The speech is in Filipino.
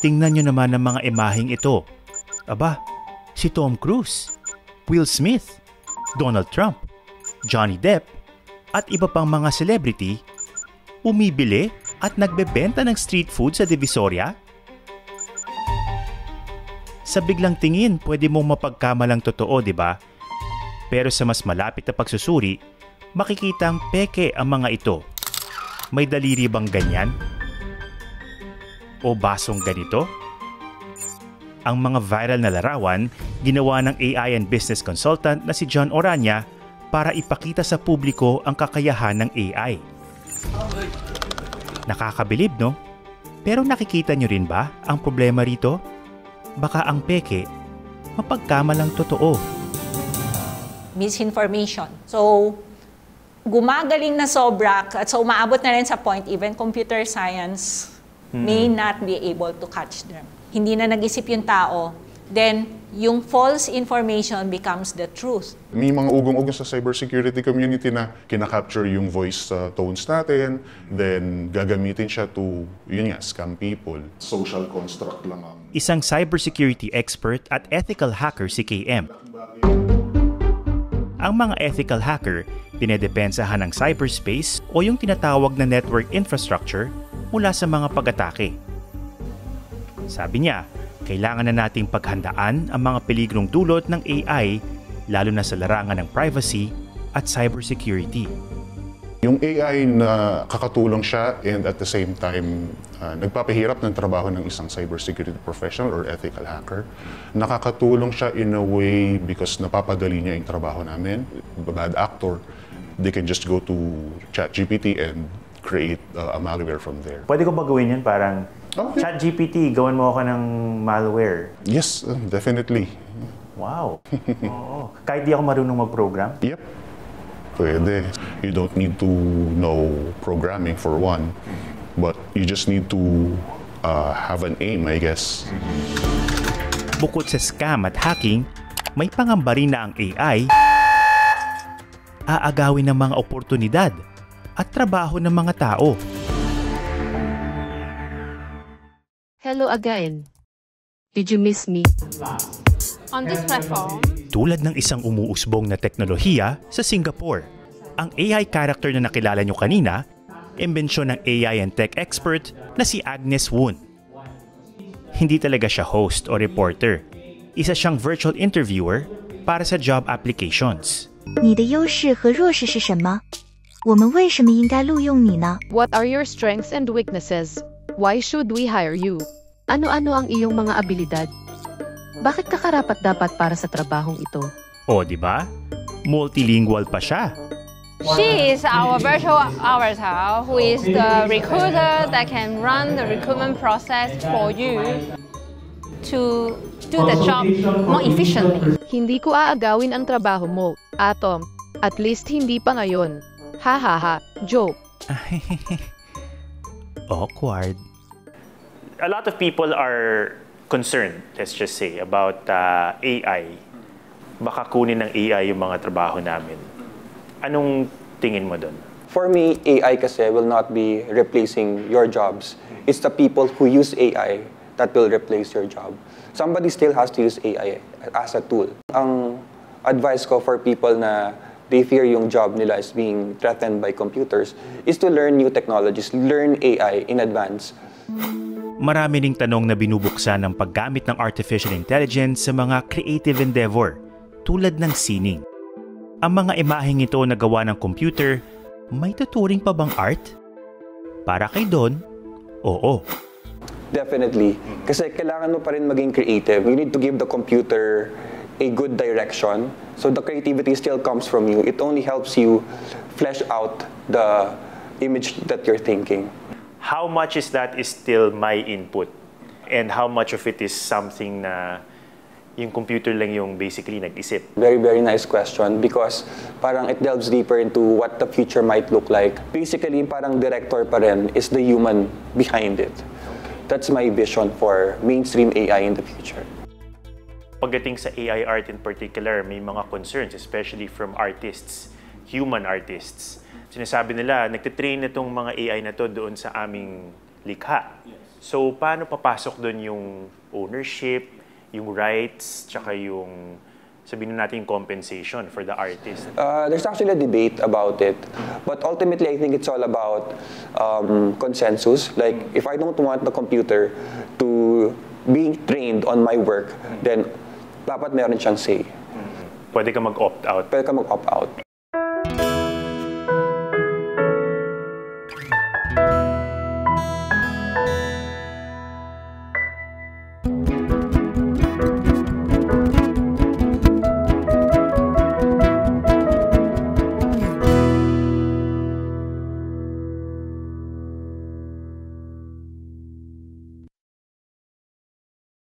Tingnan nyo naman ang mga imaheng ito. Aba, si Tom Cruise, Will Smith, Donald Trump, Johnny Depp, at iba pang mga celebrity umibili at nagbebenta ng street food sa Divisoria? Sa biglang tingin, pwede mong mapagkamalang totoo, di ba? Pero sa mas malapit na pagsusuri, makikitang peke ang mga ito. May daliri bang ganyan? O basong ganito? Ang mga viral na larawan, ginawa ng AI and business consultant na si John Orania para ipakita sa publiko ang kakayahan ng AI. Nakakabilib, no? Pero nakikita nyo rin ba ang problema rito? Baka ang peke, mapagkamalang totoo. Misinformation. So, gumagaling na sobra at so umaabot na rin sa point even computer science may not be able to catch them. Hindi na nag-isip yung tao, then yung false information becomes the truth. May mga ugong-ugong sa cybersecurity community na kinakapture yung voice tones natin, then gagamitin siya to, yun nga, scam people. Social construct lang ang... Isang cybersecurity expert at ethical hacker si KM. Ang mga ethical hacker, dinedepensahan ng cyberspace o yung tinatawag na network infrastructure mula sa mga pag-atake. Sabi niya, kailangan na nating paghandaan ang mga peligrong dulot ng AI lalo na sa larangan ng privacy at cybersecurity. Yung AI na kakatulong siya and at the same time nagpapahirap ng trabaho ng isang cybersecurity professional or ethical hacker. Nakakatulong siya in a way because napapadali niya yung trabaho namin. Bad actor, they can just go to ChatGPT and create a malware from there. Pwede ko ba gawin yan parang ChatGPT, gawan mo ako ng malware? Yes, definitely. Wow. Oo. Kahit di ako marunong mag-program? Yep. Pwede. You don't need to know programming for one, but you just need to have an aim, I guess. Bukod sa scam at hacking, may pangamba rin na ang AI aagawin ng mga oportunidad at trabaho ng mga tao. Hello again. Did you miss me? On this platform, tulad ng isang umuusbong na teknolohiya sa Singapore, ang AI character na nakilala nyo kanina, imbensyon ng AI and tech expert na si Agnes Woon. Hindi talaga siya host o reporter. Isa siyang virtual interviewer para sa job applications. 你的优势和弱势是什么？我们为什么应该录用你呢？ What are your strengths and weaknesses? Why should we hire you? Ano-ano ang iyong mga abilidad? Bakit ka karapat-dapat para sa trabahong ito? O, di ba? Multilingual pa siya. she is our virtual avatar who is the recruiter that can run the recruitment process for you to do the job more efficiently. Hindi ko aagawin ang trabaho mo, Atom. At least hindi pa ngayon. Ha ha ha, joke. Awkward. A lot of people are concerned, let's just say, about AI. Baka kunin ng AI yung mga trabaho namin. Anong tingin mo doon? For me, AI kasi will not be replacing your jobs. It's the people who use AI that will replace your job. Somebody still has to use AI as a tool. Ang advice ko for people na they fear yung job nila is being threatened by computers is to learn new technologies, learn AI in advance. Marami ring tanong na binubuksan ng paggamit ng artificial intelligence sa mga creative endeavor, tulad ng sining. Ang mga imaheng ito na gawa ng computer, may tuturing pa bang art? Para kay Don, oo. Definitely. Kasi kailangan mo pa rin maging creative. You need to give the computer a good direction. So the creativity still comes from you. It only helps you flesh out the image that you're thinking. How much is that is still my input? And how much of it is something na yung computer lang yung basically nag-isip? Very, very nice question because parang it delves deeper into what the future might look like. Basically, parang director pa rin is the human behind it. That's my vision for mainstream AI in the future. Pagdating sa AI art in particular, may mga concerns, especially from artists, human artists. Sinasabi nila, nagtitrain na itong mga AI na to doon sa aming likha. So, paano papasok doon yung ownership, yung rights, tsaka yung sabihin natin compensation for the artist? There's actually a debate about it. But ultimately, I think it's all about consensus. Like, if I don't want the computer to be trained on my work, then dapat meron siyang say. Pwede ka mag-opt out. Pwede ka mag-opt out.